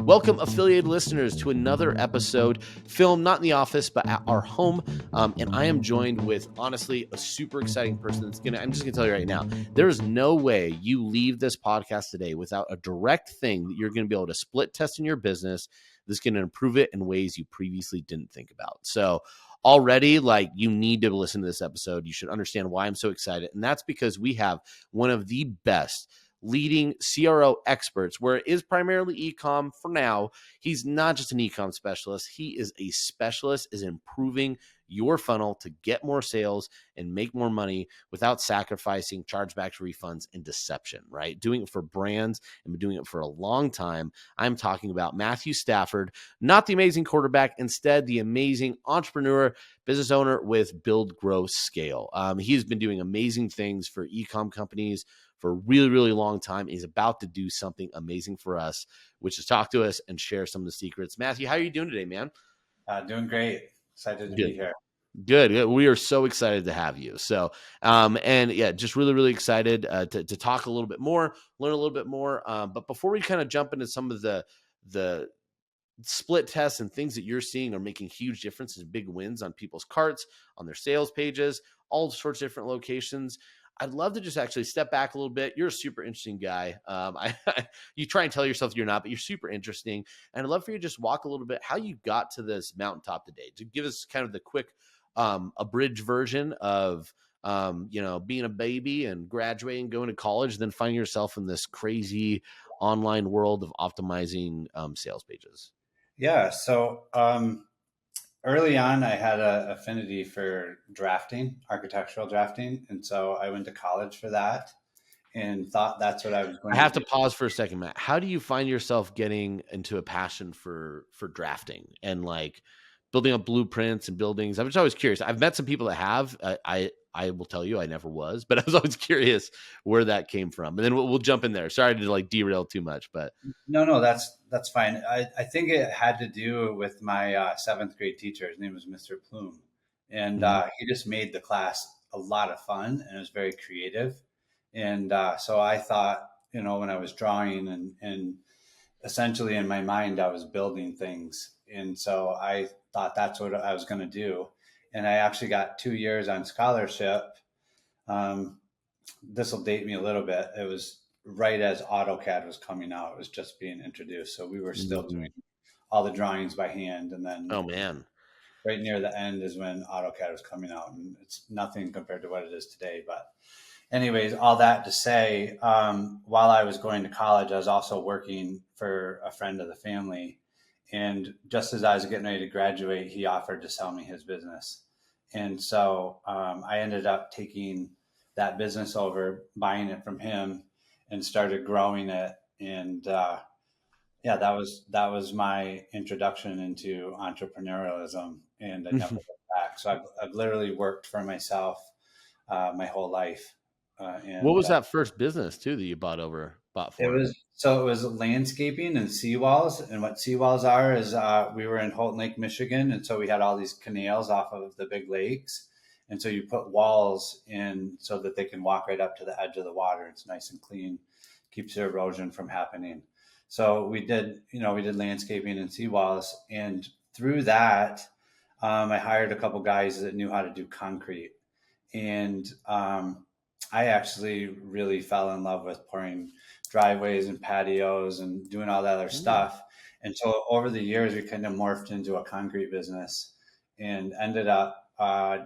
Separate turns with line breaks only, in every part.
Welcome, affiliated listeners, to another episode filmed not in the office, but at our home. And I am joined with, honestly, a super exciting person I'm just going to tell you right now, there is no way you leave this podcast today without a direct thing that you're going to be able to split test in your business that's going to improve it in ways you previously didn't think about. So already, you need to listen to this episode. You should understand why I'm so excited. And that's because we have one of the best leading CRO experts, where it is primarily ecom for now. He's not just an ecom specialist. He is a specialist is improving your funnel to get more sales and make more money without sacrificing chargebacks, refunds, and deception, right? Doing it for brands and been doing it for a long time. I'm talking about Matthew Stafford, not the amazing quarterback, instead the amazing entrepreneur, business owner with Build, Grow, Scale. He's been doing amazing things for ecom companies for a really, really long time. He's about to do something amazing for us, which is talk to us and share some of the secrets. Matthew, how are you doing today, man?
Doing great. Excited to be here.
Good. We are so excited to have you. So, and yeah, just really, really excited to talk a little bit more, learn a little bit more. But before we kind of jump into some of the split tests and things that you're seeing are making huge differences, big wins on people's carts, on their sales pages, all sorts of different locations, I'd love to just actually step back a little bit. You're a super interesting guy. You try and tell yourself you're not, but you're super interesting. And I'd love for you to just walk a little bit how you got to this mountaintop today, to give us kind of the quick abridged version of being a baby and graduating, going to college, then finding yourself in this crazy online world of optimizing sales pages.
Yeah. So early on, I had an affinity for drafting, architectural drafting. And so I went to college for that and thought that's what I was going to do.
I have to pause for a second, Matt. How do you find yourself getting into a passion for drafting and building up blueprints and buildings? I was always curious. I've met some people that have. I will tell you, I never was, but I was always curious where that came from. And then we'll jump in there. Sorry to derail too much, but
no, that's fine. I think it had to do with my seventh grade teacher. His name was Mr. Plume, and he just made the class a lot of fun, and it was very creative. And so I thought, when I was drawing and essentially in my mind, I was building things. And so I thought that's what I was going to do. And I actually got 2 years on scholarship. This will date me a little bit. It was right as AutoCAD was coming out. It was just being introduced. So we were still doing all the drawings by hand. And then,
oh man,
right near the end is when AutoCAD was coming out. And it's nothing compared to what it is today. But anyways, all that to say, while I was going to college, I was also working for a friend of the family. And just as I was getting ready to graduate, he offered to sell me his business. And so I ended up taking that business over, buying it from him, and started growing it. And that was my introduction into entrepreneurialism. And I never looked back. So I've literally worked for myself my whole life.
And what was that first business too that you bought for?
It was landscaping and seawalls. And what seawalls are is we were in Holton Lake, Michigan. And so we had all these canals off of the big lakes. And so you put walls in so that they can walk right up to the edge of the water. It's nice and clean, keeps the erosion from happening. So we did landscaping and seawalls. And through that, I hired a couple guys that knew how to do concrete. And I actually really fell in love with pouring driveways and patios and doing all that other stuff. And so over the years, we kind of morphed into a concrete business and ended up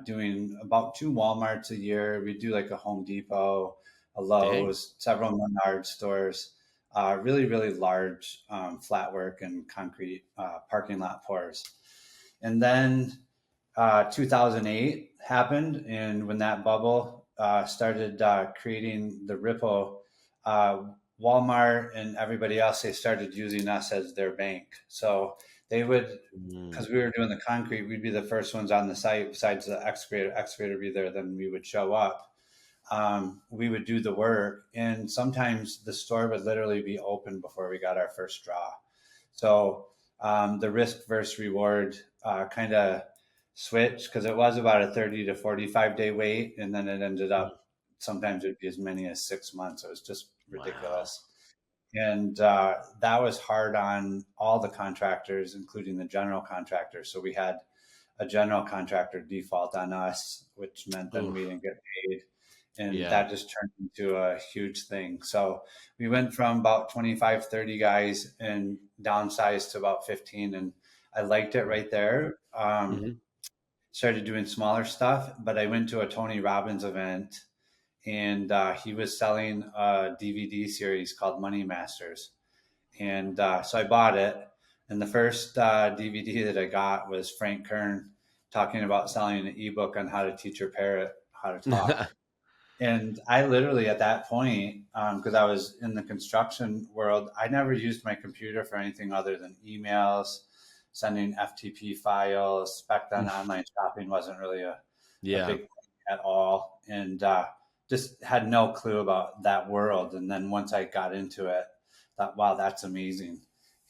doing about 2 Walmarts a year. We do a Home Depot, a Lowe's, several Menards stores, really, really large flat work and concrete parking lot pours. And then 2008 happened. And when that bubble started creating the ripple, Walmart and everybody else, they started using us as their bank. So they would, because we were doing the concrete, we'd be the first ones on the site besides the excavator be there, then we would show up. We would do the work, and sometimes the store would literally be open before we got our first draw. So the risk versus reward kind of switched, because it was about a 30 to 45 day wait, and then it ended up sometimes it'd be as many as 6 months. It was just ridiculous. And that was hard on all the contractors, including the general contractor. So we had a general contractor default on us, which meant then we
Oof.
didn't get paid. And
Yeah.
that just turned into a huge thing. So we went from about 25, 30 guys and downsized to about 15. And I liked it right there.
Hmm.
Started doing smaller stuff, but I went to a Tony Robbins event, and he was selling a DVD series called Money Masters. And so I bought it. And the first DVD that I got was Frank Kern talking about selling an ebook on how to teach your parrot how to talk. And I literally, at that point, because I was in the construction world, I never used my computer for anything other than emails, sending FTP files. Back then, online shopping wasn't really a
Yeah.
big thing at all. And just had no clue about that world. And then once I got into it, thought, wow, that's amazing.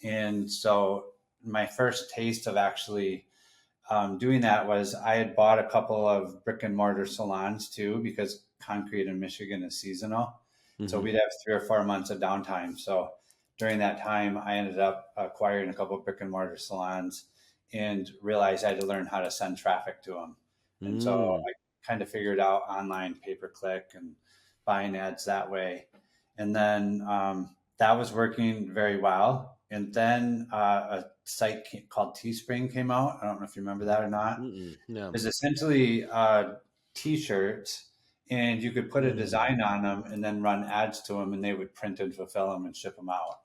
And so my first taste of actually doing that was I had bought a couple of brick and mortar salons too, because concrete in Michigan is seasonal. So
Hmm.
we'd have 3 or 4 months of downtime. So during that time, I ended up acquiring a couple of brick and mortar salons and realized I had to learn how to send traffic to them. And so
Mm.
I kind of figured out online pay per click and buying ads that way. And then that was working very well. And then a site called Teespring came out. I don't know if you remember that or not.
Mm-mm. No.
It's essentially T-shirts, and you could put a
Mm.
design on them and then run ads to them, and they would print and fulfill them and ship them out.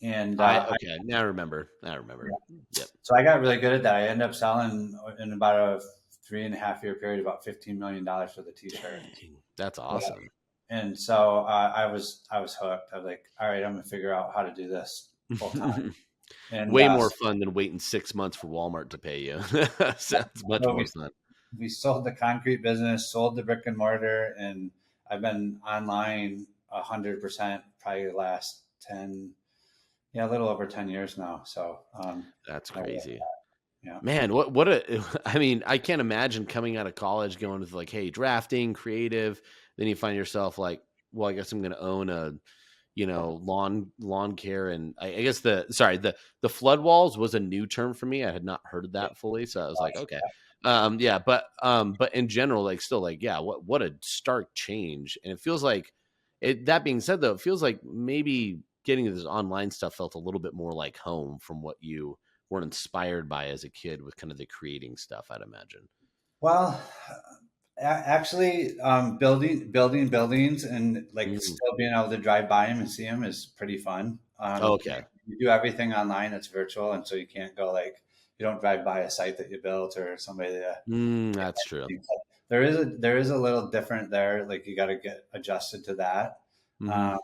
And
Okay. Now I remember. I remember. Yep.
so I got really good at that. I ended up selling in about a 3.5 year period about $15 million for the T-shirt.
Dang, that's
Yeah.
awesome.
And so I was hooked. I was like, all right, I'm gonna figure out how to do this full time. And
Way more fun than waiting 6 months for Walmart to pay you. Sounds much
so
more fun.
we sold the concrete business, sold the brick and mortar, and I've been online 100% probably the last 10, yeah, a little over 10 years now. So
That's
I-
crazy.
yeah.
Man, what a I mean, I can't imagine coming out of college going with like, hey, drafting, creative, then you find yourself like, well, I guess I'm gonna own a, lawn care. And I guess the flood walls was a new term for me. I had not heard of that fully. So I was like, okay. Yeah, but in general, like still like, yeah, what a stark change. And it feels like that being said though, it feels like maybe getting into this online stuff felt a little bit more like home from what you were inspired by as a kid with kind of the creating stuff, I'd imagine.
Well, actually, building buildings and like
Mm.
still being able to drive by them and see them is pretty fun.
Okay.
You do everything online; it's virtual, and so you can't go like you don't drive by a site that you built or somebody that
That's true.
there is a little different there. Like you got to get adjusted to that.
Hmm.
Um,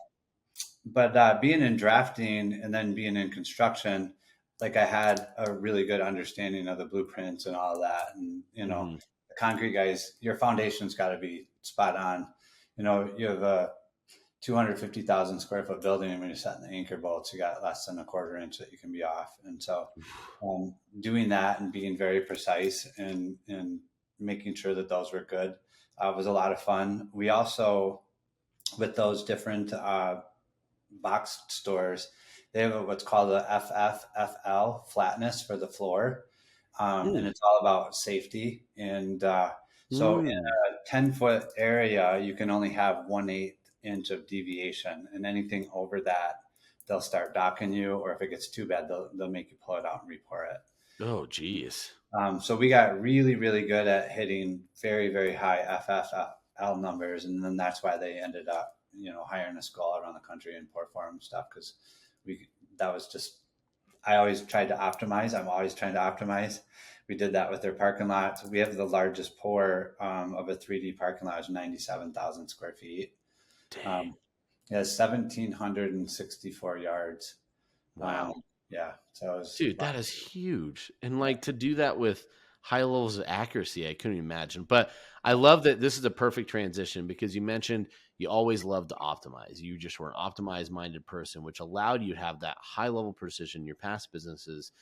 but being in drafting and then being in construction, like I had a really good understanding of the blueprints and all of that. And,
Hmm.
the concrete guys, your foundation's got to be spot on. You have a 250,000 square foot building, and when you're setting the anchor bolts, you got less than a quarter inch that you can be off. And so doing that and being very precise and making sure that those were good was a lot of fun. We also, with those different box stores, they have what's called a FFFL, flatness for the floor. And
Mm.
it's all about safety. And so in
Mm.
a 10-foot area, you can only have 1/8 inch of deviation. And anything over that, they'll start docking you. Or if it gets too bad, they'll make you pull it out and report it.
Oh, geez.
So we got really, really good at hitting very, very high FFL numbers. And then that's why they ended up, hiring us all around the country and pour form stuff. Cause that was just, I always tried to optimize. I'm always trying to optimize. We did that with their parking lots. We have the largest pour of a 3D parking lot, is 97,000 square feet.
Dang.
It has 1,764 yards. Um,
Wow.
yeah. So it was,
Dude, that is huge. And like to do that with high levels of accuracy, I couldn't imagine. But I love that this is a perfect transition because you mentioned you always love to optimize. You just were an optimized minded person, which allowed you to have that high level precision in your past businesses.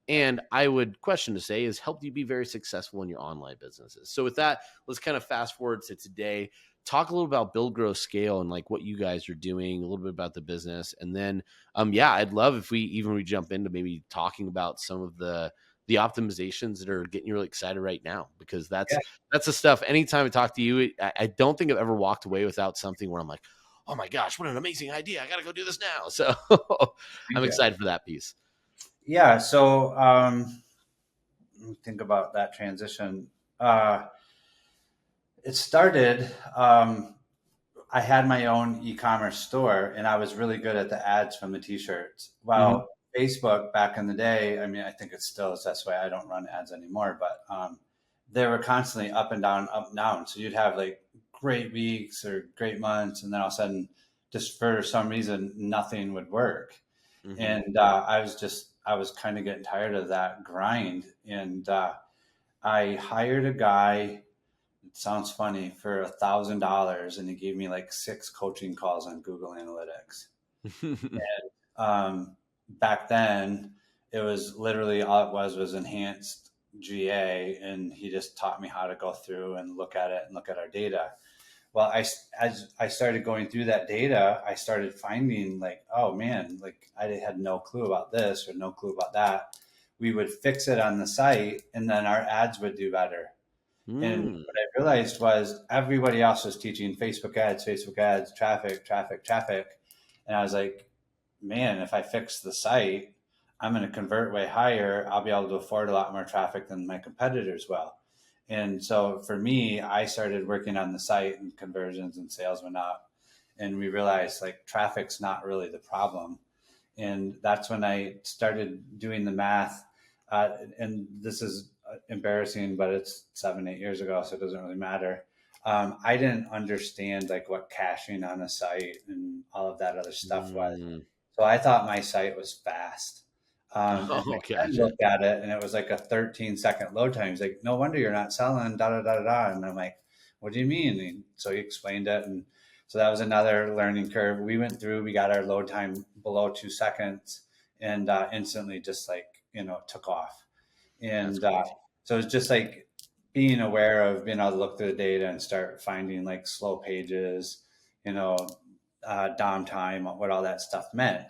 And I would question to say has helped you be very successful in your online businesses. So with that, let's kind of fast forward to today. talk a little about Build, Grow, Scale and like what you guys are doing, a little bit about the business. And then, yeah, I'd love if we jump into maybe talking about some of the optimizations that are getting you really excited right now, because that's the stuff. Anytime I talk to you, I don't think I've ever walked away without something where I'm like, oh my gosh, what an amazing idea. I got to go do this now. So I'm excited for that piece.
Yeah. So, think about that transition. It started, I had my own e-commerce store and I was really good at the ads from the t-shirts. Well, Facebook back in the day, I mean, I think it still is. That's why I don't run ads anymore, but they were constantly up and down, up and down. So you'd have like great weeks or great months, and then all of a sudden, just for some reason, nothing would work. And I was kind of getting tired of that grind. And I hired a guy, it sounds funny, for $1,000, and he gave me like 6 coaching calls on Google Analytics. And back then, it was literally all it was enhanced GA, and he just taught me how to go through and look at it and look at our data. Well, as I started going through that data, I started finding like, oh man, like I had no clue about this or no clue about that. We would fix it on the site, and then our ads would do better. And what I realized was everybody else was teaching Facebook ads, traffic. And I was like, man, if I fix the site, I'm going to convert way higher. I'll be able to afford a lot more traffic than my competitors will. And so for me, I started working on the site, and conversions and sales went up. And we realized like traffic's not really the problem. And that's when I started doing the math. And this is embarrassing, but it's 7-8 years ago, so it doesn't really matter. I didn't understand like what caching on a site and all of that other stuff was. So I thought my site was fast. And my friend looked at it, and it was like a 13-second load time. He's like, no wonder you're not selling, da da da da. And I'm like, what do you mean? And so he explained it, and so that was another learning curve. We went through, we got our load time below 2 seconds, and instantly just like took off. And so it's just like being aware of being able to look through the data and start finding like slow pages, downtime, what all that stuff meant.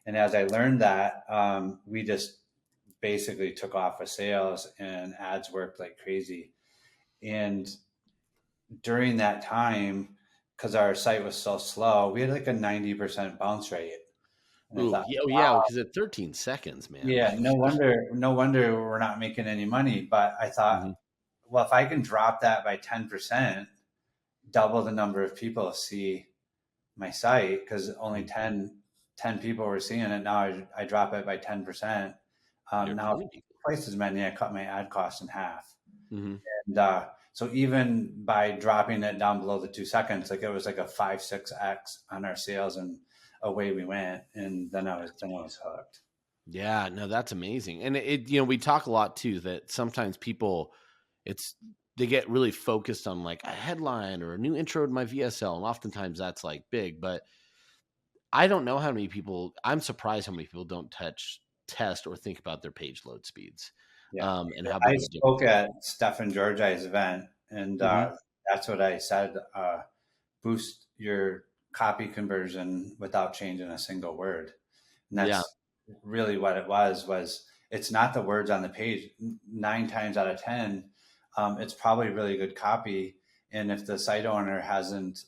And as I learned that, we just basically took off with sales, and ads worked like crazy. And during that time, because our site was so slow, we had like a 90% bounce rate. And I thought,
yeah, because at 13 seconds, man.
Yeah, no wonder we're not making any money. But I thought, well, if I can drop that by 10%, double the number of people see my site, because only 10 people were seeing it. Now I drop it by 10%. Now twice as many, I cut my ad cost in half. And so even by dropping it down below the 2 seconds, like it was like a 5-6x on our sales, and away we went. And then I was hooked.
Yeah, no, that's amazing. And we talk a lot too, that sometimes people, they get really focused on like a headline or a new intro to my VSL. And oftentimes that's like big, but I don't know how many people, I'm surprised how many people don't test or think about their page load speeds.
Yeah.
And how
I spoke at Stefan Georgi's event, and that's what I said, boost your copy conversion without changing a single word. And that's really what it was it's not the words on the page. 9 times out of 10, it's probably really good copy. And if the site owner hasn't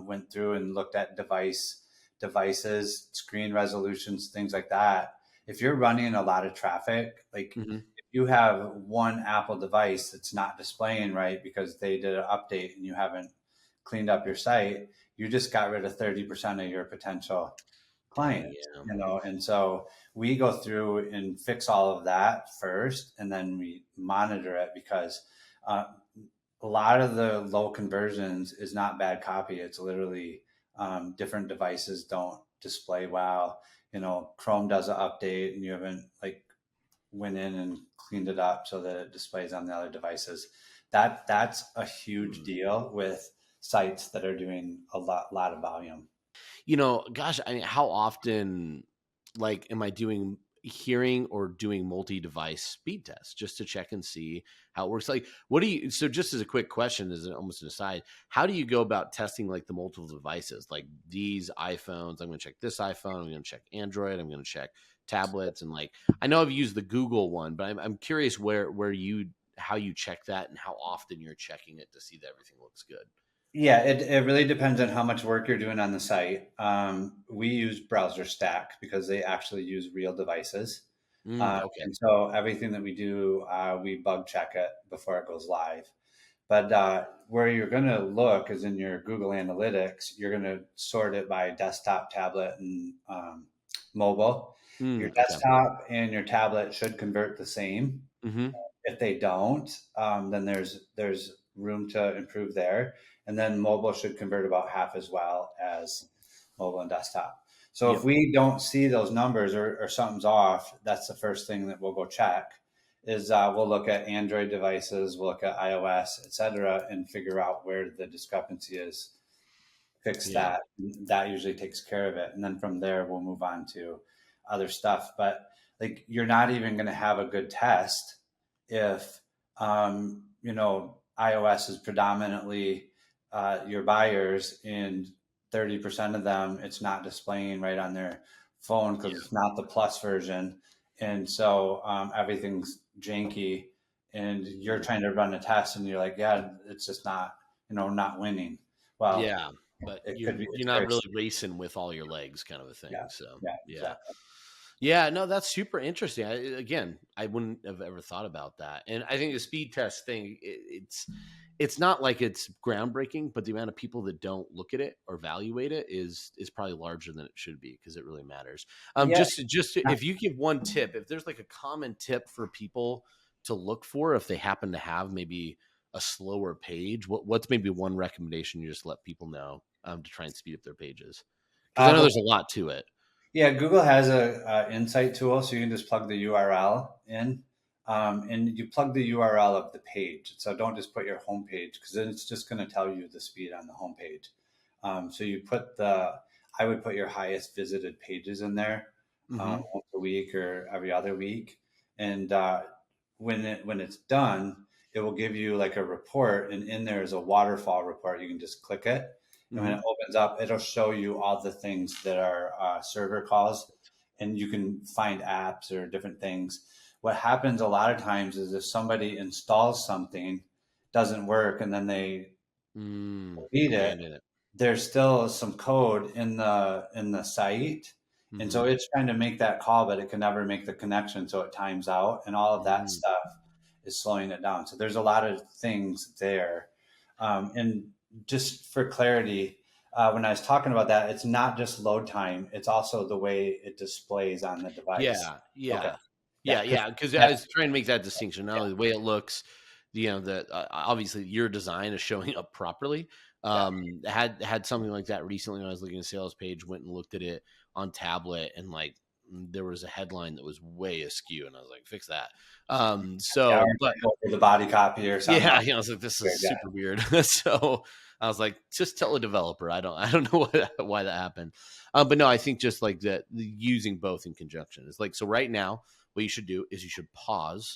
went through and looked at devices, screen resolutions, things like that, if you're running a lot of traffic, like if you have one Apple device that's not displaying right because they did an update and you haven't cleaned up your site, you just got rid of 30% of your potential clients. And so we go through and fix all of that first, and then we monitor it, because a lot of the low conversions is not bad copy. It's literally different devices don't display well. Chrome does an update and you haven't like went in and cleaned it up so that it displays on the other devices. That's a huge deal with sites that are doing a lot of volume.
Gosh, I mean, how often, like, am I doing, hearing or doing multi-device speed tests just to check and see how it works. Like, what do you, so just as a quick question, as almost an aside, how do you go about testing like the multiple devices, like these iPhones? I'm going to check this iPhone, I'm going to check Android, I'm going to check tablets. And like, I know I've used the Google one, but I'm curious how you check that and how often you're checking it to see that everything looks good.
Yeah, it really depends on how much work you're doing on the site. We use Browser Stack because they actually use real devices.
Okay.
And so everything that we do, we bug check it before it goes live. But where you're going to look is in your Google Analytics. You're going to sort it by desktop, tablet, and mobile. Your
Okay.
desktop and your tablet should convert the same.
Mm-hmm.
If they don't, then there's room to improve there. And then mobile should convert about half as well as mobile and desktop. So if we don't see those numbers or something's off, that's the first thing that we'll go check. Is we'll look at Android devices, we'll look at iOS, et cetera, and figure out where the discrepancy is. Fix that. That usually takes care of it, and then from there we'll move on to other stuff. But like, you're not even going to have a good test if iOS is predominantly your buyers, and 30% of them it's not displaying right on their phone because it's not the plus version, and so everything's janky, and you're trying to run a test and you're like, yeah, it's just not not winning. Well,
Yeah, but
it
you're
could be.
you're not really racing with all your legs, kind of a thing.
Yeah,
So
yeah,
yeah.
exactly.
Yeah, no, that's super interesting. I wouldn't have ever thought about that. And I think the speed test thing, it's not like it's groundbreaking, but the amount of people that don't look at it or evaluate it is probably larger than it should be, because it really matters.
Yeah.
If you give one tip, if there's like a common tip for people to look for if they happen to have maybe a slower page, what's maybe one recommendation you just let people know to try and speed up their pages? Because I know
Well,
there's a lot to it.
yeah, Google has a insight tool, so you can just plug the URL in, and you plug the URL of the page. So don't just put your home page, because then it's just going to tell you the speed on the home page. So I would put your highest visited pages in there once a week or every other week, and when it's done, it will give you like a report, and in there is a waterfall report. You can just click it. And when it opens up, it'll show you all the things that are server calls, and you can find apps or different things. What happens a lot of times is if somebody installs something, doesn't work, and then they delete it, there's still some code in the site. And so it's trying to make that call, but it can never make the connection, so it times out, and all of that stuff is slowing it down. So there's a lot of things there. And just for clarity, when I was talking about that, it's not just load time; it's also the way it displays on the device. Okay.
Yeah. Because I was trying to make that distinction. Not only the way it looks, that obviously your design is showing up properly. Had something like that recently when I was looking at a sales page. Went and looked at it on tablet, and like there was a headline that was way askew, and I was like, fix that. But
the body copy or something.
Yeah, I was like, this is super weird. So I was like, just tell a developer. I don't know why that happened. But no, I think just like that, using both in conjunction is like, so right now, what you should do is you should pause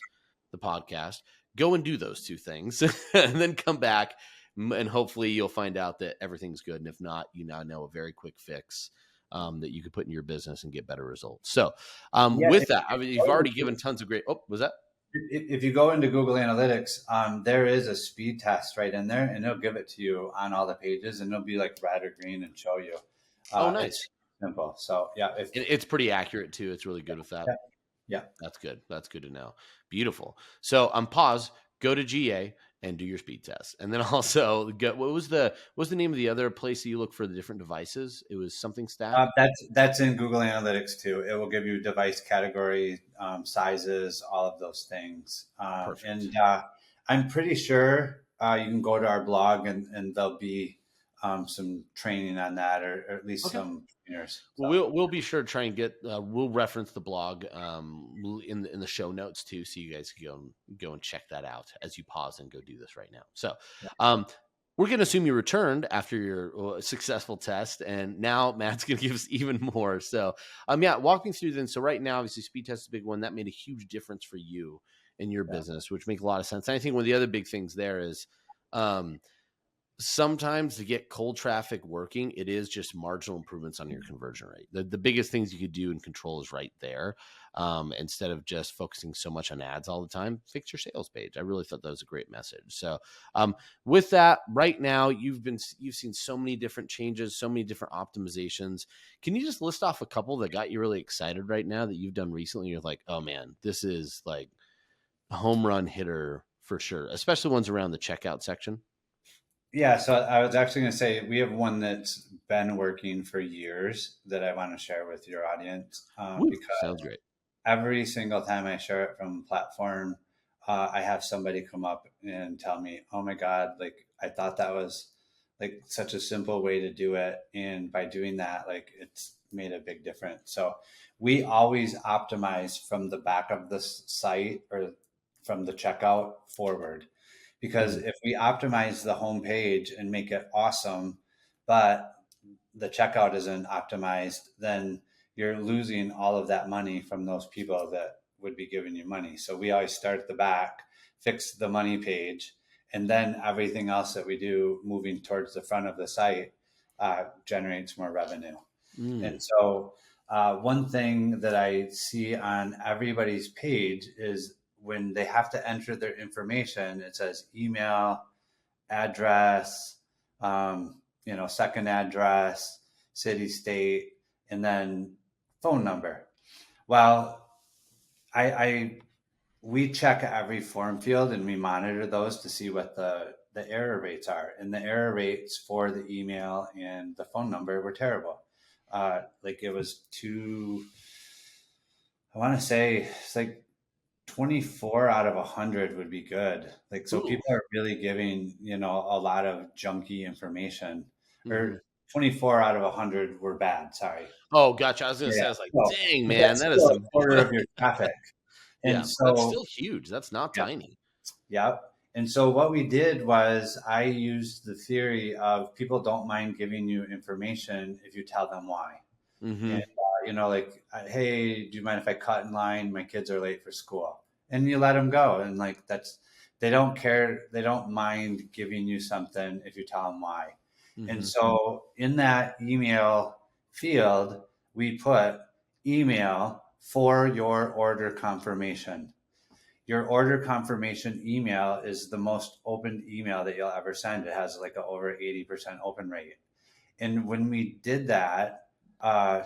the podcast, go and do those two things, and then come back, and hopefully you'll find out that everything's good. And if not, you now know a very quick fix that you could put in your business and get better results. So with that, I mean, you've already given tons of great. Oh, was that?
If you go into Google Analytics, there is a speed test right in there, and it'll give it to you on all the pages, and it'll be like red or green and show you.
Nice.
It's simple. So yeah,
it's pretty accurate too. It's really good with that.
Yeah.
That's good. That's good to know. Beautiful. So pause, go to GA and do your speed test. And then also what was the name of the other place that you look for the different devices? It was something Stack.
That's in Google Analytics too. It will give you device category, sizes, all of those things. And I'm pretty sure you can go to our blog and there'll be some training on that, or at least some trainers.
So. Well, we'll be sure to try and get. We'll reference the blog in the show notes too, so you guys can go and check that out as you pause and go do this right now. So, We're going to assume you returned after your successful test, and now Matt's going to give us even more. So, yeah, walk me through then. So right now, obviously, speed test is a big one. That made a huge difference for you in your
Yeah.
business, which makes a lot of sense. And I think one of the other big things there is, sometimes to get cold traffic working, it is just marginal improvements on your conversion rate. The biggest things you could do and control is right there. Instead of just focusing so much on ads all the time, fix your sales page. I really thought that was a great message. So with that, right now, you've seen so many different changes, so many different optimizations. Can you just list off a couple that got you really excited right now that you've done recently? You're like, oh man, this is like a home run hitter for sure, especially ones around the checkout section.
Yeah, so I was actually going to say we have one that's been working for years that I want to share with your audience,
Woo,
because
sounds great.
every single time I share it from a platform, I have somebody come up and tell me, "Oh my God, like I thought that was like such a simple way to do it, and by doing that, like it's made a big difference." So we always optimize from the back of the site or from the checkout forward, because
Mhm.
if we optimize the homepage and make it awesome, but the checkout isn't optimized, then you're losing all of that money from those people that would be giving you money. So we always start at the back, fix the money page, and then everything else that we do moving towards the front of the site generates more revenue. And
Mm.
so, one thing that I see on everybody's page is when they have to enter their information, it says email, address, second address, city, state, and then phone number. Well, I we check every form field and we monitor those to see what the error rates are. And the error rates for the email and the phone number were terrible. Like it was I want to say it's like 24 out of 100 would be good. Like, so
Ooh.
people are really giving, a lot of junky information,
Mhm.
or 24 out of 100 were bad. Sorry.
Oh, gotcha. I was gonna
Yeah.
say, I was like,
So,
dang,
but
man,
that's
that is
still a
some
quarter of your traffic.
yeah,
And
that's
so,
still huge. That's not
yeah,
tiny.
yeah. And so what we did was I used the theory of people don't mind giving you information if you tell them why. And,
Mhm.
like, hey, do you mind if I cut in line? My kids are late for school. And you let them go. And like, they don't care. They don't mind giving you something if you tell them why. And
Mhm.
so in that email field, we put email for your order confirmation. Your order confirmation email is the most opened email that you'll ever send. It has like a over 80% open rate. And when we did that, uh,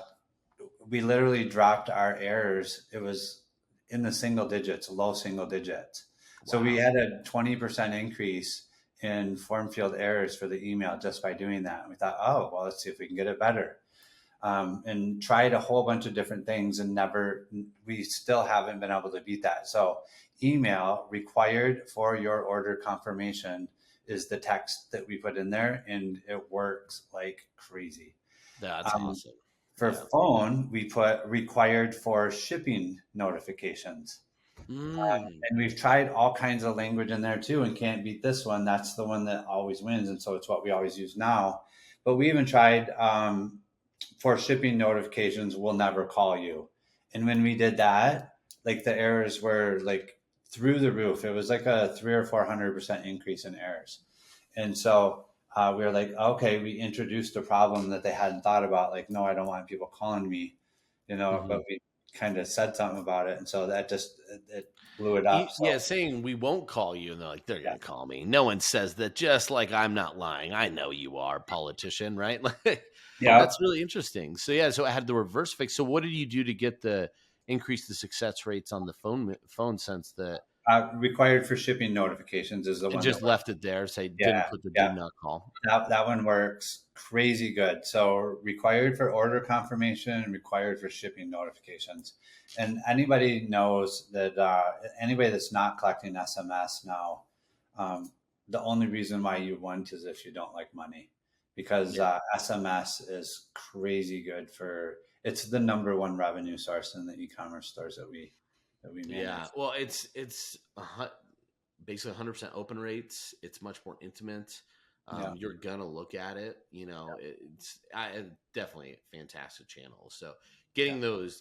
we literally dropped our errors. It was in the single digits, low single digits. So we
Wow.
had a 20% increase in form field errors for the email just by doing that. We thought, oh, well, let's see if we can get it better. And tried a whole bunch of different things and we still haven't been able to beat that. So email required for your order confirmation is the text that we put in there, and it works like crazy.
That's
Um,
awesome.
for
Yeah.
phone, we put required for shipping notifications.
Mm.
And we've tried all kinds of language in there too and can't beat this one. That's the one that always wins. And so it's what we always use now. But we even tried for shipping notifications, we'll never call you. And when we did that, like the errors were like through the roof. It was like a 300 or 400% increase in errors. And so we were like, okay, we introduced a problem that they hadn't thought about. Like, no, I don't want people calling me, but
Mhm.
we kind of said something about it. And so that just, it blew it up. So
Yeah, saying we won't call you, and they're like, they're
yeah,
gonna call me. No one says that. Just like I'm not lying. I know you are, politician, right? Like,
yeah.
that's really interesting. So yeah, so I had the reverse fix. So what did you do to get the increase the success rates on the phone sense that
Required for shipping notifications is the
and
one that
just
works.
left it there? Say
Yeah.
didn't put the do
Yeah.
not call.
That one works crazy good. So required for order confirmation and required for shipping notifications. And anybody knows that anybody that's not collecting SMS now, um, the only reason why you want is if you don't like money, because
Yeah.
SMS is crazy good for. It's the number one revenue source in the e-commerce stores that we
Yeah.
manage.
Well, it's basically 100% open rates. It's much more intimate.
Yeah.
You're gonna look at it. Definitely a fantastic channel. So
Yeah.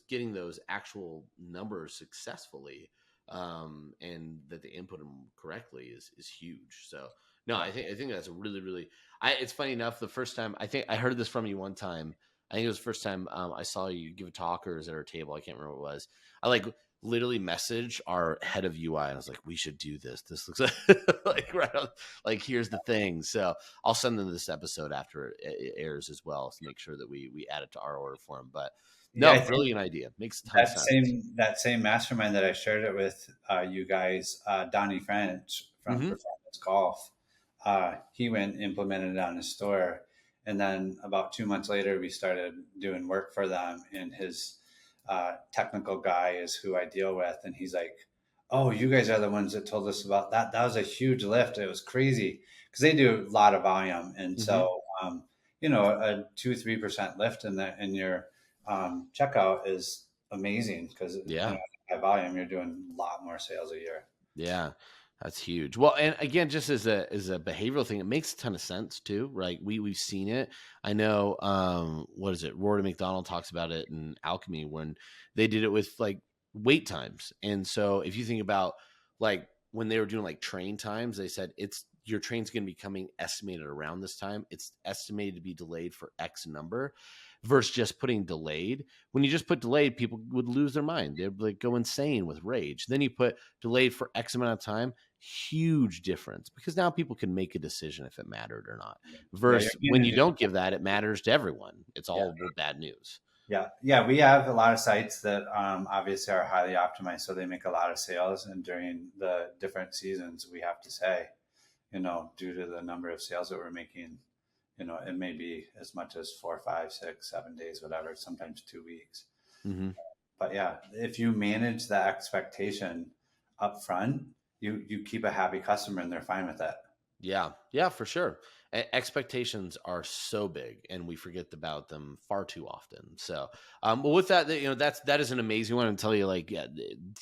getting those actual numbers successfully, and that they input them correctly is huge. So no,
Yeah.
I think that's a really really. It's funny enough. The first time I think I heard this from you one time. I think it was the first time I saw you give a talk or was at our table. I can't remember what it was. I like literally messaged our head of UI and I was like, we should do this. This looks like right on, like here's the thing. So I'll send them this episode after it airs as well to make sure that we add it to our order form. But
Yeah, I
no,
think
brilliant idea. Makes a ton of sense.
that same mastermind that I shared it with you guys, Donnie French from
Mm-hmm.
Performance Golf, he went and implemented it on his store, and then about 2 months later, we started doing work for them. And his technical guy is who I deal with, and he's like, "Oh, you guys are the ones that told us about that. That was a huge lift. It was crazy because they do a lot of volume, and
Mm-hmm.
so a 2-3% lift in your checkout is amazing because
Yeah.
at volume you're doing a lot more sales a year.
Yeah, that's huge. Well, and again, just as a behavioral thing, it makes a ton of sense too, right? We've seen it. I know what is it? Rory McDonald talks about it in Alchemy when they did it with like wait times. And so if you think about like when they were doing like train times, they said it's your train's going to be coming estimated around this time. It's estimated to be delayed for X number versus just putting delayed. When you just put delayed, people would lose their mind. They'd like go insane with rage. Then you put delayed for X amount of time, huge difference because now people can make a decision if it mattered or not.
Yeah,
Versus when you don't give that, it matters to everyone. It's
yeah,
all bad news.
yeah. We have a lot of sites that obviously are highly optimized, so they make a lot of sales. And during the different seasons, we have to say, due to the number of sales that we're making, it may be as much as 4, 5, 6, 7 days, whatever. Sometimes 2 weeks.
Mm-hmm.
But yeah, if you manage the expectation up front, you keep a happy customer and they're fine with that.
Yeah, for sure. Expectations are so big, and we forget about them far too often. So, well, with that, that is an amazing one. And tell you, like, yeah,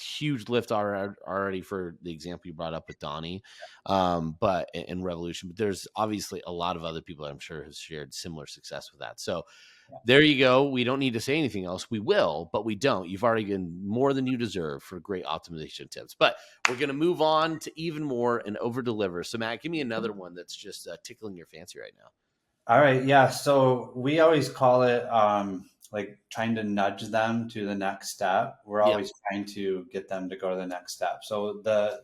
huge lift already for the example you brought up with Donnie, but in Revolution. But there's obviously a lot of other people I'm sure have shared similar success with that. So, there you go. We don't need to say anything else. We will, but we don't. You've already been more than you deserve for great optimization tips. But we're going to move on to even more and over deliver. So, Matt, give me another one that's just tickling your fancy right now.
All right. Yeah. So we always call it like trying to nudge them to the next step. We're
Yep.
always trying to get them to go to the next step. So the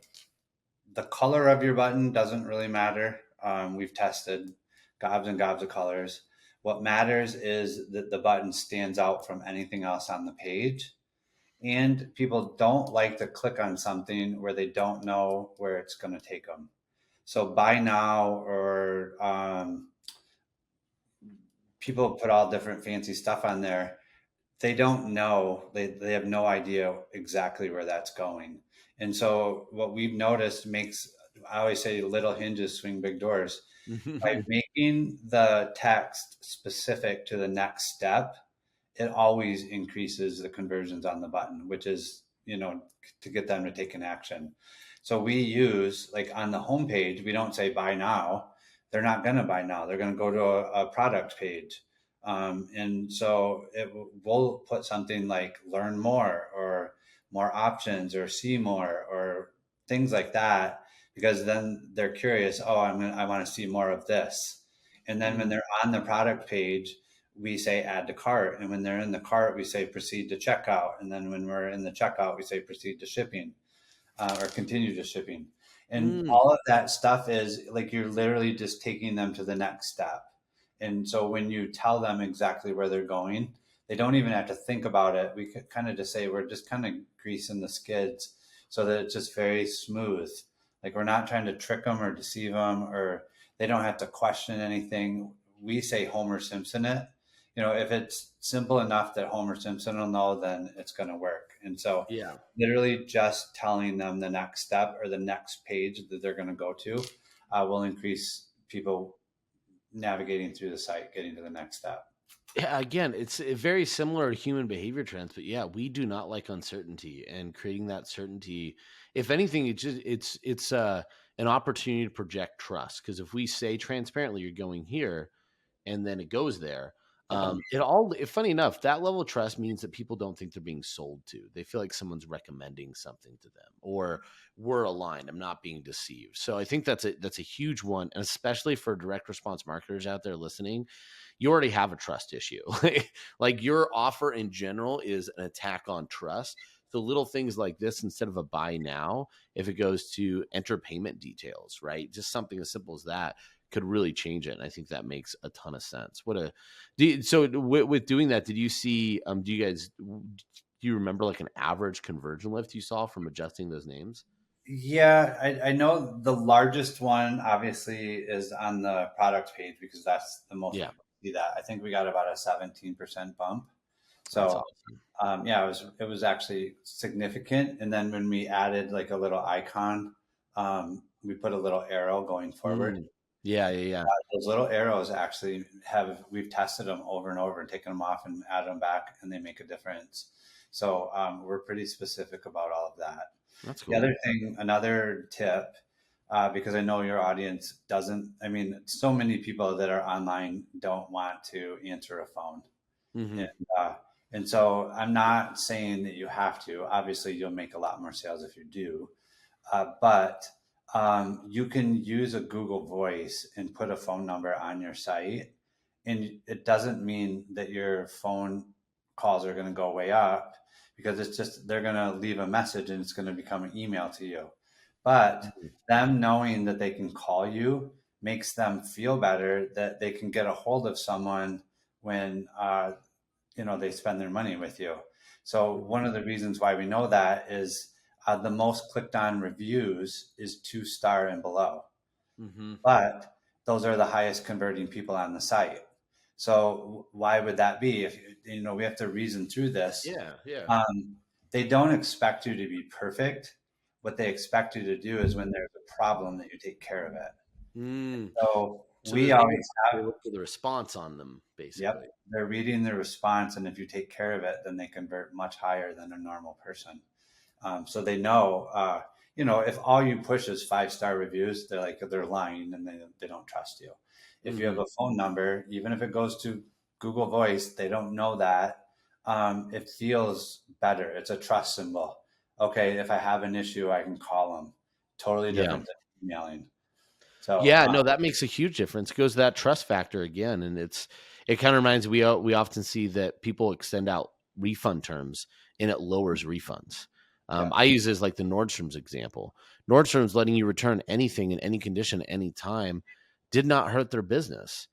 color of your button doesn't really matter. We've tested gobs and gobs of colors. What matters is that the button stands out from anything else on the page. And people don't like to click on something where they don't know where it's going to take them. So buy now or people put all different fancy stuff on there. They don't know, they have no idea exactly where that's going. And so what we've noticed makes, I always say, little hinges swing big doors. By making the text specific to the next step, it always increases the conversions on the button, which is, to get them to take an action. So we use, like on the homepage, we don't say buy now. They're not going to buy now. They're going to go to a product page. And so we'll put something like learn more or more options or see more or things like that, because then they're curious. Oh, I want to see more of this. And then when they're on the product page, we say add to cart. And when they're in the cart, we say proceed to checkout. And then when we're in the checkout, we say proceed to shipping or continue to shipping. And all of that stuff is like you're literally just taking them to the next step. And so when you tell them exactly where they're going, they don't even have to think about it. We could kind of just say we're just kind of greasing the skids so that it's just very smooth. Like we're not trying to trick them or deceive them, or they don't have to question anything. We say Homer Simpson it. If it's simple enough that Homer Simpson will know, then it's going to work. And so
Yeah.
literally just telling them the next step or the next page that they're going to go to will increase people navigating through the site, getting to the next step.
Yeah, again, it's very similar to human behavior trends, but yeah, we do not like uncertainty, and creating that certainty, if anything, it's an opportunity to project trust. Because if we say transparently, you're going here, and then it goes there. Funny enough, that level of trust means that people don't think they're being sold to. They feel like someone's recommending something to them, or we're aligned. I'm not being deceived. So I think that's a huge one, and especially for direct response marketers out there listening, you already have a trust issue. Like your offer in general is an attack on trust. So little things like this, instead of a buy now, if it goes to enter payment details, right? Just something as simple as that could really change it. And I think that makes a ton of sense. With doing that, did you see, do you remember like an average conversion lift you saw from adjusting those names?
Yeah, I know the largest one obviously is on the product page because that's the most
Yeah,
people see that. I think we got about a 17% bump.
that's
So
awesome.
yeah, it was actually significant. And then when we added like a little icon, we put a little arrow going forward.
Mm. Yeah, yeah, yeah.
Those little arrows actually we've tested them over and over and taken them off and added them back, and they make a difference. So we're pretty specific about all of that.
That's
The
cool.
other thing, another tip, because I know your audience doesn't, I mean, so many people that are online don't want to answer a phone.
Hmm.
And, uh, and so I'm not saying that you have to. Obviously, you'll make a lot more sales if you do. But you can use a Google Voice and put a phone number on your site. And it doesn't mean that your phone calls are going to go way up, because it's just they're going to leave a message and it's going to become an email to you. But them knowing that they can call you makes them feel better that they can get a hold of someone when they spend their money with you. So one of the reasons why we know that is the most clicked on reviews is 2-star and below,
Hmm.
but those are the highest converting people on the site. So why would that be? If we have to reason through this.
Yeah, yeah.
Um, they don't expect you to be perfect. What they expect you to do is when there's a problem that you take care of it.
Mm.
So
So
we always
they
have,
look for the response on them,
yep,
basically.
they're reading the response, and if you take care of it, then they convert much higher than a normal person. So they know, if all you push is 5-star reviews, they're lying and they don't trust you. If you have
Hmm.
a phone number, even if it goes to Google Voice, they don't know that. It feels better. It's a trust symbol. Okay, if I have an issue, I can call them. Totally
Yeah.
different than emailing. So
Yeah, no, that makes a huge difference. It goes to that trust factor again, and it kind of reminds we often see that people extend out refund terms, and it lowers refunds.
yeah,
I use this like the Nordstrom's example. Nordstrom's letting you return anything in any condition, any time, did not hurt their business,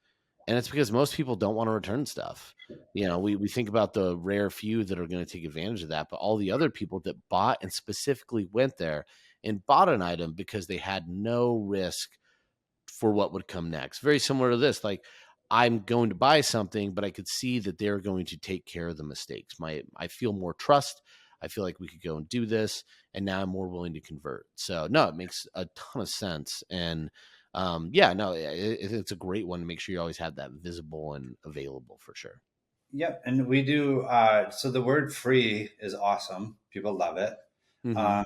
and it's because most people don't want to return stuff. We think about the rare few that are going to take advantage of that, but all the other people that bought and specifically went there and bought an item because they had no risk for what would come next. Very similar to this. Like, I'm going to buy something, but I could see that they're going to take care of the mistakes. I feel more trust. I feel like we could go and do this, and now I'm more willing to convert. So no, it makes a ton of sense. And yeah, no, it's a great one to make sure you always have that visible and available for sure.
yep. And we do. So the word free is awesome. People love it.
Hmm.
Uh,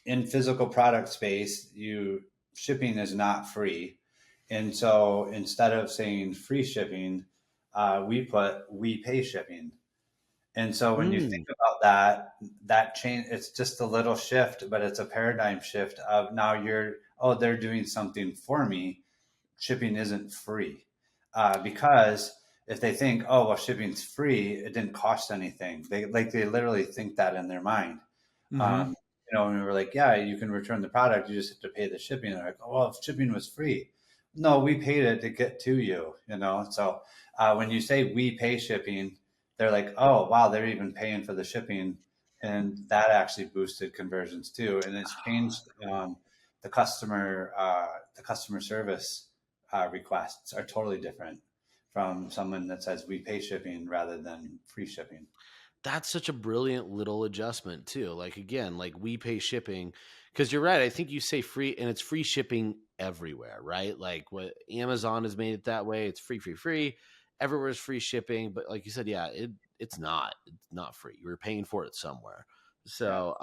in physical product space, shipping is not free. And so instead of saying free shipping, we pay shipping. And so when you think
Mm.
about that change, it's just a little shift, but it's a paradigm shift of now they're doing something for me. Shipping isn't free, because if they think, oh, well, shipping's free, it didn't cost anything. They literally think that in their mind.
Hmm.
Um, and we were like, yeah, you can return the product. You just have to pay the shipping. They're like, oh, well, if shipping was free. No, we paid it to get to you. So when you say we pay shipping, they're like, oh, wow, they're even paying for the shipping. And that actually boosted conversions too. And it's changed the customer service requests are totally different from someone that says we pay shipping rather than free shipping.
That's such a brilliant little adjustment too. Like, again, like we pay shipping, because you're right. I think you say free, and it's free shipping everywhere, right? Like what Amazon has made it that way. It's free, free, free. everywhere's free shipping, but like you said, yeah, it's not free. You're paying for it somewhere.
Yeah.
So,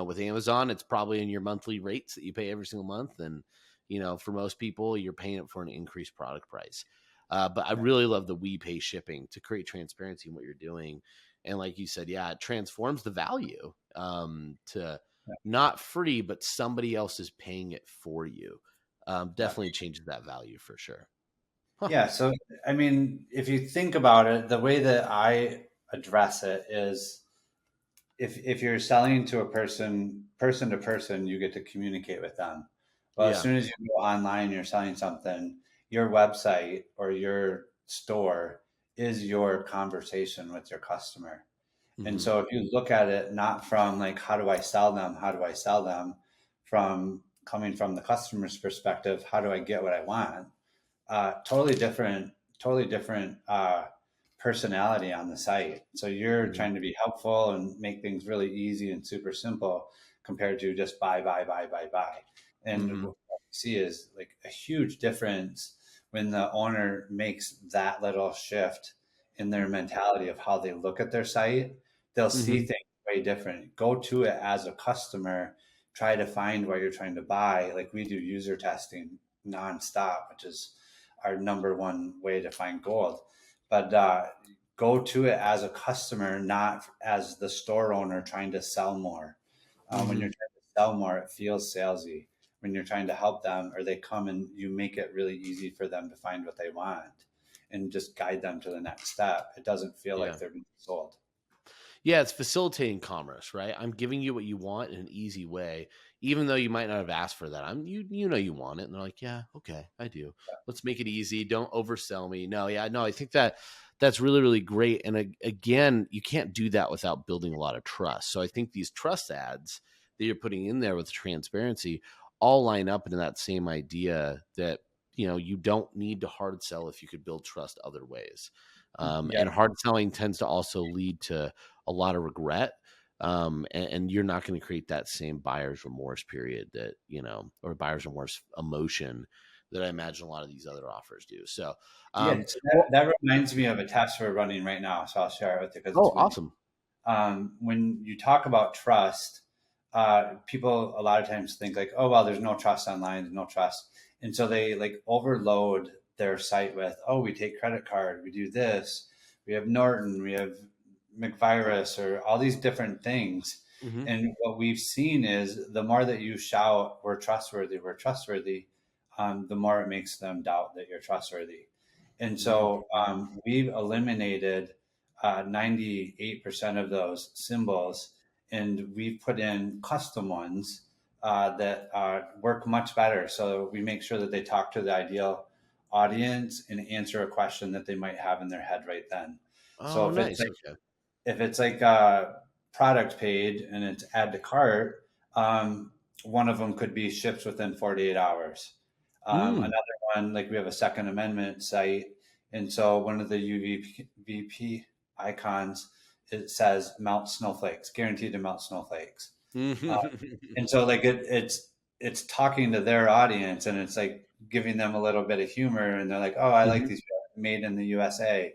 with Amazon, it's probably in your monthly rates that you pay every single month. And, for most people, you're paying it for an increased product price. But I really love the we pay shipping to create transparency in what you're doing. And like you said, yeah, it transforms the value to not free, but somebody else is paying it for you. Definitely changes that value for sure. Huh.
Yeah. So, I mean, if you think about it, the way that I address it is if you're selling to a person to person, you get to communicate with them. Well, as
Yeah.
soon as you go online, you're selling something, your website or your store is your conversation with your customer. And
Mm-hmm.
so if you look at it not from like, how do I sell them? How do I sell them? From coming from the customer's perspective, how do I get what I want? Totally different personality on the site. So you're
Mm-hmm.
trying to be helpful and make things really easy and super simple compared to just buy, buy, buy, buy, buy. And
Mm-hmm.
what we see is like a huge difference when the owner makes that little shift in their mentality of how they look at their site. They'll see
Mm-hmm.
things way different. Go to it as a customer, try to find what you're trying to buy. Like we do user testing nonstop, which is our number one way to find gold. But go to it as a customer, not as the store owner trying to sell more. When
Mm-hmm.
you're trying to sell more, it feels salesy. When you're trying to help them, or they come and you make it really easy for them to find what they want and just guide them to the next step, it doesn't feel
Yeah.
like they're being sold.
Yeah, it's facilitating commerce, right? I'm giving you what you want in an easy way, even though you might not have asked for that. You know you want it, and they're like, yeah, okay, I do. Let's make it easy. Don't oversell me. No, yeah, no, I think that's really really great. And again, you can't do that without building a lot of trust. So I think these trust ads that you're putting in there with transparency all line up into that same idea that you don't need to hard sell if you could build trust other ways.
Yeah.
And hard selling tends to also lead to a lot of regret. And you're not going to create that same buyer's remorse period that, or buyer's remorse emotion that I imagine a lot of these other offers do. So,
Yeah.
well,
That reminds me of a test we're running right now. So I'll share it with you because it's
oh,
really
awesome.
when you talk about trust, people a lot of times think like, oh, well, there's no trust online, there's no trust. And so they like overload their site with, oh, we take credit card, we do this, we have Norton, we have McVirus, or all these different things.
Hmm.
And what we've seen is the more that you shout, we're trustworthy, the more it makes them doubt that you're trustworthy. And so we've eliminated 98% of those symbols, and we've put in custom ones that work much better. So we make sure that they talk to the ideal audience and answer a question that they might have in their head right then. So
Oh, nice. Okay.
if it's like a product page and it's add to cart, one of them could be shipped within 48 hours.
Mm.
Another one, like we have a Second Amendment site, and so one of the UVP icons, it says melt snowflakes, guaranteed to melt snowflakes. Uh, and so like it's talking to their audience, and it's like giving them a little bit of humor, and they're like, oh, I like
Hmm.
these made in the USA.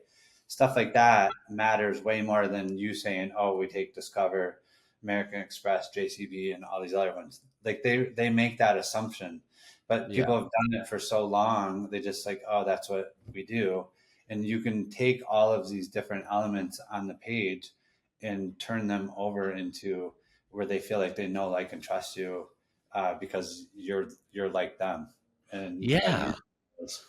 Stuff like that matters way more than you saying, oh, we take Discover, American Express, JCB, and all these other ones. Like they make that assumption, but
Yeah.
people have done it for so long, they just like, oh, that's what we do. And you can take all of these different elements on the page and turn them over into where they feel like they know, like, and trust you because you're like them. And by
Yeah.
using those,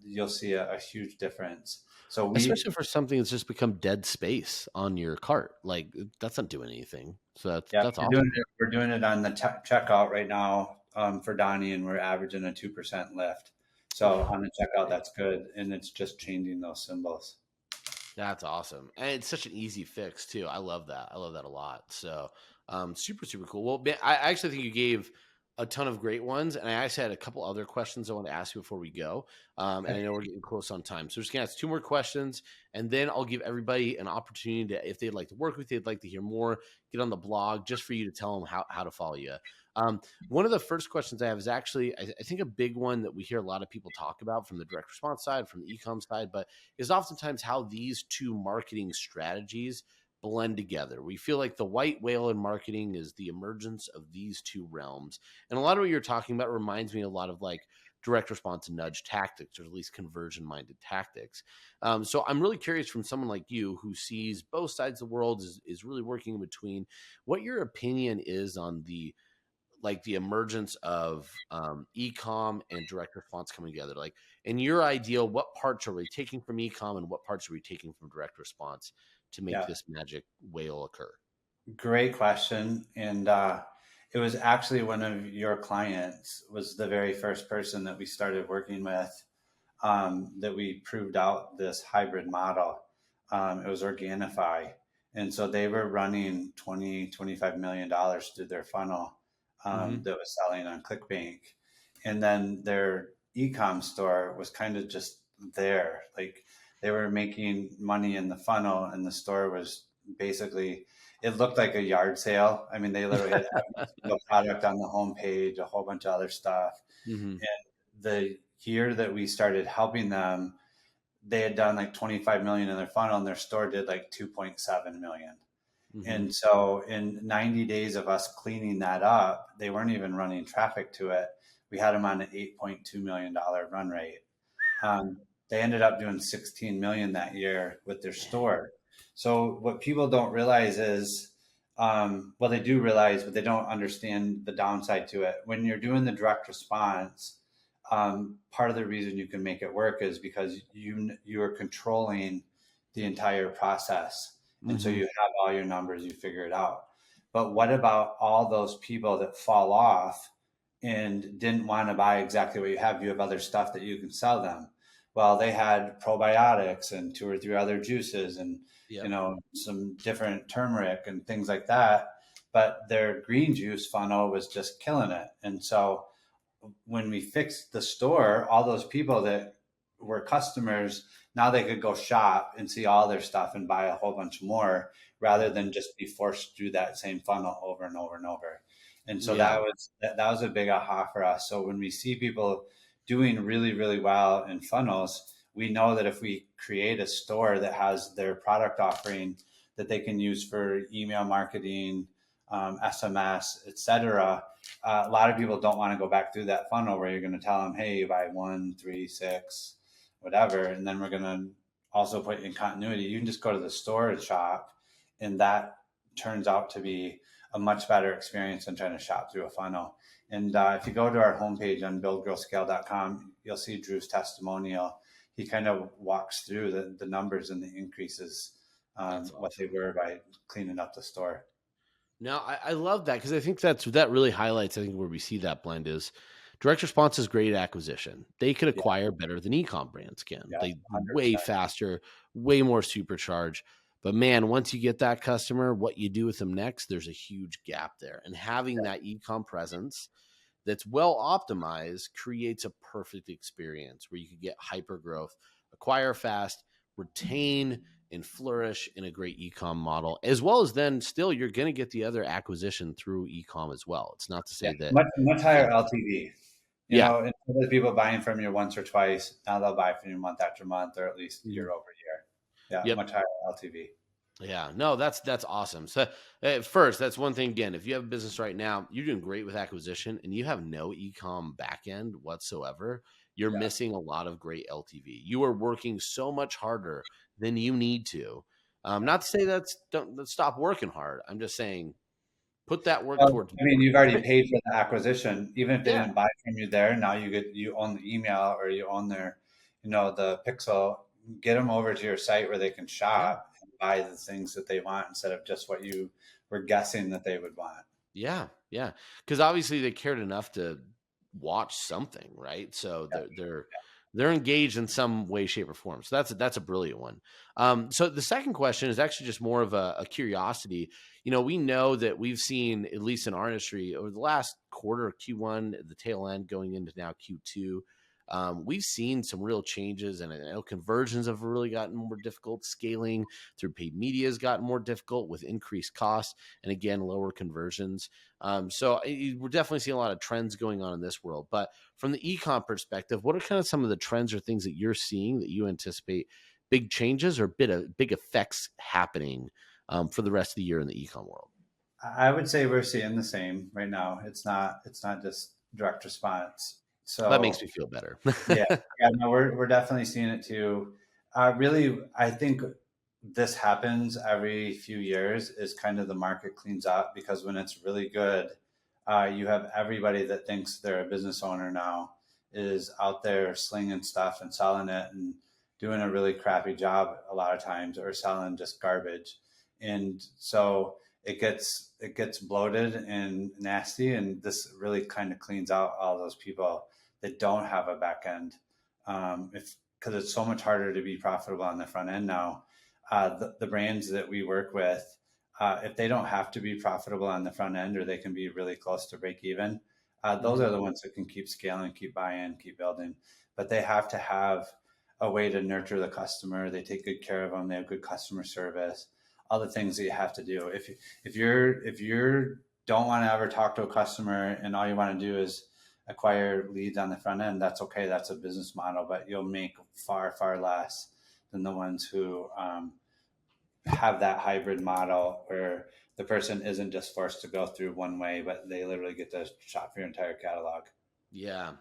you'll see a huge difference. So we
Especially for something that's just become dead space on your cart. Like that's not doing anything. So
Yeah,
that's awesome.
we're doing it on the checkout right now for Donnie, and we're averaging a 2% lift. So
Oof.
on the checkout, that's good, and it's just changing those symbols.
That's awesome. And it's such an easy fix too. I love that. I love that a lot. So super, super cool. Well, man, I actually think you gave a ton of great ones. And I actually had a couple other questions I want to ask you before we go. And I know we're getting close on time. So we're just going to ask two more questions, and then I'll give everybody an opportunity to, if they'd like to work with you, they'd like to hear more, get on the blog just for you to tell them how to follow you. One of the first questions I have is actually, I think a big one that we hear a lot of people talk about from the direct response side, from the e-com side, but is oftentimes how these two marketing strategies blend together. We feel like the white whale in marketing is the emergence of these two realms. And a lot of what you're talking about reminds me a lot of like direct response and nudge tactics, or at least conversion minded tactics. So I'm really curious, from someone like you who sees both sides of the world, is really working in between, what your opinion is on the emergence of e-com and direct response coming together. Like, in your ideal, what parts are we taking from e-com and what parts are we taking from direct response to make
Yeah,
this magic whale occur?
great question. And it was actually one of your clients was the very first person that we started working with, that we proved out this hybrid model. It was Organifi. And so they were running $25 million through their funnel,
Mm-hmm.
that was selling on ClickBank. And then their ecom store was kind of just there. Like, they were making money in the funnel, and the store was basically, it looked like a yard sale. I mean, they literally had every single product on the homepage, a whole bunch of other stuff.
Mm-hmm.
And the year that we started helping them, they had done like 25 million in their funnel, and their store did like 2.7 million.
Mm-hmm.
And so in 90 days of us cleaning that up, they weren't even running traffic to it. We had them on an $8.2 million run rate. They ended up doing 16 million that year with their store. So what people don't realize is, well, they do realize, but they don't understand the downside to it. When you're doing the direct response, part of the reason you can make it work is because you are controlling the entire process, and so
Mm-hmm.
you have all your numbers, you figure it out. But what about all those people that fall off and didn't want to buy exactly what you have? You have other stuff that you can sell them. Well, they had probiotics and two or three other juices, and
Yep.
some different turmeric and things like that. But their green juice funnel was just killing it. And so when we fixed the store, all those people that were customers, now they could go shop and see all their stuff and buy a whole bunch more, rather than just be forced through that same funnel over and over and over. And so
Yeah.
that was a big aha for us. So when we see people doing really, really well in funnels, we know that if we create a store that has their product offering that they can use for email marketing, SMS, etc., a lot of people don't want to go back through that funnel where you're going to tell them, hey, you buy 1, 3, 6, whatever. And then we're going to also put in continuity. You can just go to the store and shop. And that turns out to be a much better experience than trying to shop through a funnel. And if you go to our homepage on buildgirlscout.com, you'll see Drew's testimonial. He kind of walks through the numbers and the increases,
That's
what they
awesome.
were by cleaning up the store.
Now, I love that, because I think that really highlights, I think, where we see that blend is direct response is great acquisition. They could
Yeah,
acquire better than e-com brands can.
yeah,
They way
100%.
faster, way more supercharged. But man, once you get that customer, what you do with them next, there's a huge gap there. And having that e-com presence that's well optimized creates a perfect experience where you could get hyper growth, acquire fast, retain, and flourish in a great ecom model, as well as then still you're going to get the other acquisition through ecom as well. It's not to
Yeah,
say that
much
you
higher
can't.
LTV.
Yeah.
Instead of people buying from you once or twice, now they'll buy from you month after month, or at least
Mhm.
year over year. Yeah,
Yep.
much higher LTV.
Yeah, no, that's awesome. So, first, that's one thing. Again, if you have a business right now, you're doing great with acquisition, and you have no ecom backend whatsoever, you're
Yeah.
missing a lot of great LTV. You are working so much harder than you need to.
Yeah.
Not to say don't stop working hard. I'm just saying put that work
Well,
towards
I mean, you've already
marketing.
paid for the acquisition, even if they
Yeah,
didn't buy from you there. Now you own the email, or you own their, the pixel. Get them over to your site where they can
yeah.
shop and buy the things that they want, instead of just what you were guessing that they would want.
Yeah, yeah, because obviously they cared enough to watch something, right? So
Yeah.
they're engaged in some way, shape, or form. So that's a brilliant one. So the second question is actually just more of a curiosity. we know that we've seen, at least in our industry, over the last quarter, Q1, the tail end going into now Q2, we've seen some real changes, and I know conversions have really gotten more difficult. Scaling through paid media has gotten more difficult with increased costs and, again, lower conversions. So we're definitely seeing a lot of trends going on in this world. But from the ecom perspective, what are kind of some of the trends or things that you're seeing that you anticipate big changes or big effects happening for the rest of the year in the ecom world?
I would say we're seeing the same right now. It's not just direct response. So
that makes me feel better.
yeah, no, we're definitely seeing it too. Really, I think this happens every few years. Is kind of the market cleans up, because when it's really good, you have everybody that thinks they're a business owner now is out there slinging stuff and selling it and doing a really crappy job a lot of times, or selling just garbage, and so it gets bloated and nasty. And this really kind of cleans out all those people that don't have a back end, because it's so much harder to be profitable on the front end now. The brands that we work with, if they don't have to be profitable on the front end, or they can be really close to break even, those are the ones that can keep scaling, keep buying, keep building. But they have to have a way to nurture the customer. They take good care of them. They have good customer service. All the things that you have to do. If you don't want to ever talk to a customer and all you want to do is acquire leads on the front end, that's okay. That's a business model, but you'll make far, far less than the ones who have that hybrid model where the person isn't just forced to go through one way, but they literally get to shop for your entire catalog.
Yeah.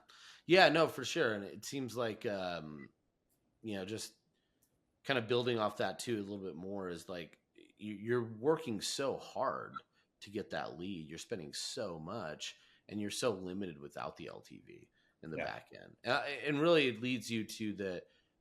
Yeah, no, for sure. And it seems like, just kind of building off that too, a little bit more is like, you're working so hard to get that lead. You're spending so much, and you're so limited without the LTV in the back end. And really it leads you to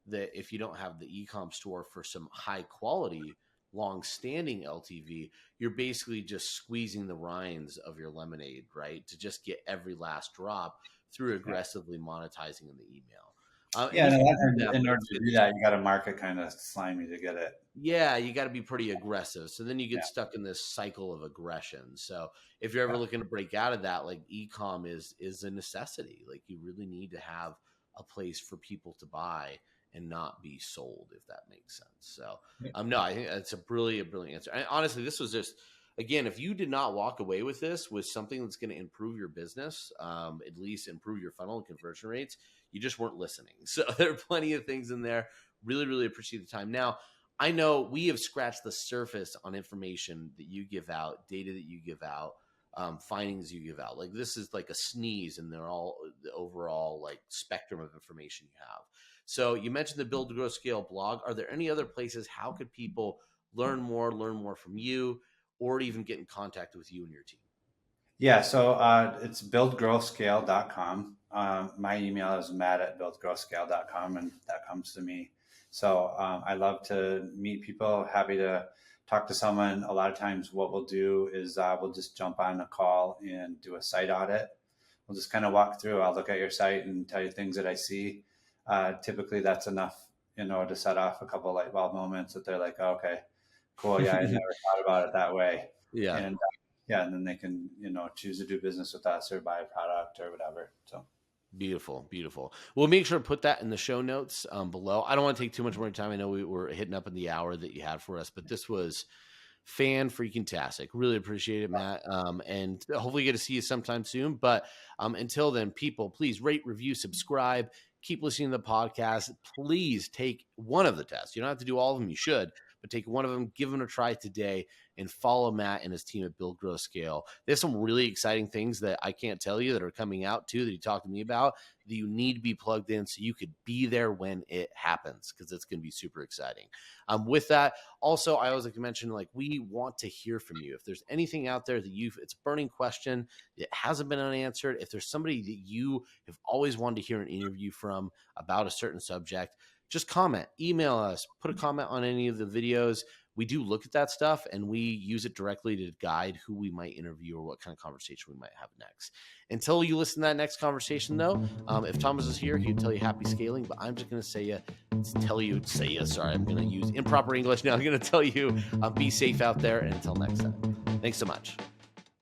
that if you don't have the ecom store for some high quality, long-standing LTV, you're basically just squeezing the rinds of your lemonade, right? To just get every last drop through aggressively monetizing in the email.
In order to do that, you got to market kind of slimy to get it.
Yeah, you got to be pretty aggressive. So then you get stuck in this cycle of aggression. So if you're ever looking to break out of that, like ecom is a necessity. Like you really need to have a place for people to buy and not be sold, if that makes sense. So no, I think that's a brilliant answer. And honestly, this was just, again, if you did not walk away with this with something that's going to improve your business, at least improve your funnel and conversion rates, you just weren't listening. So there are plenty of things in there. Really, really appreciate the time. Now, I know we have scratched the surface on information that you give out, data that you give out, findings you give out. Like this is like a sneeze, and they're all the overall like spectrum of information you have. So you mentioned the Build, Grow, Scale blog. Are there any other places? How could people learn more from you, or even get in contact with you and your team?
Yeah, so it's buildgirlscout.com. My email is matt@buildgirlscout.com, and that comes to me. So I love to meet people, happy to talk to someone. A lot of times what we'll do is we'll just jump on a call and do a site audit. We'll just kind of walk through. I'll look at your site and tell you things that I see. Typically that's enough, to set off a couple light bulb moments that they're like, oh, okay, cool. Yeah, I never thought about it that way.
Yeah.
And then they can, choose to do business with us or buy a product or whatever. So
beautiful. We'll make sure to put that in the show notes below. I don't want to take too much more time. I know we were hitting up in the hour that you had for us, but this was fan-freaking-tastic. Really appreciate it, Matt. And hopefully get to see you sometime soon. But until then, people, please rate, review, subscribe. Keep listening to the podcast. Please take one of the tests. You don't have to do all of them. You should, but take one of them, give them a try today, and follow Matt and his team at Build, Grow, Scale. There's some really exciting things that I can't tell you that are coming out too that you talked to me about that you need to be plugged in so you could be there when it happens, because it's going to be super exciting. With that, also, I always like to mention, like, we want to hear from you. If there's anything out there that it's a burning question that hasn't been unanswered, if there's somebody that you have always wanted to hear an interview from about a certain subject, just comment, email us, put a comment on any of the videos. We do look at that stuff, and we use it directly to guide who we might interview or what kind of conversation we might have next. Until you listen to that next conversation, though, if Thomas is here, he'd tell you happy scaling, but I'm just going to sorry, I'm going to use improper English now. I'm going to tell you, be safe out there, and until next time. Thanks so much.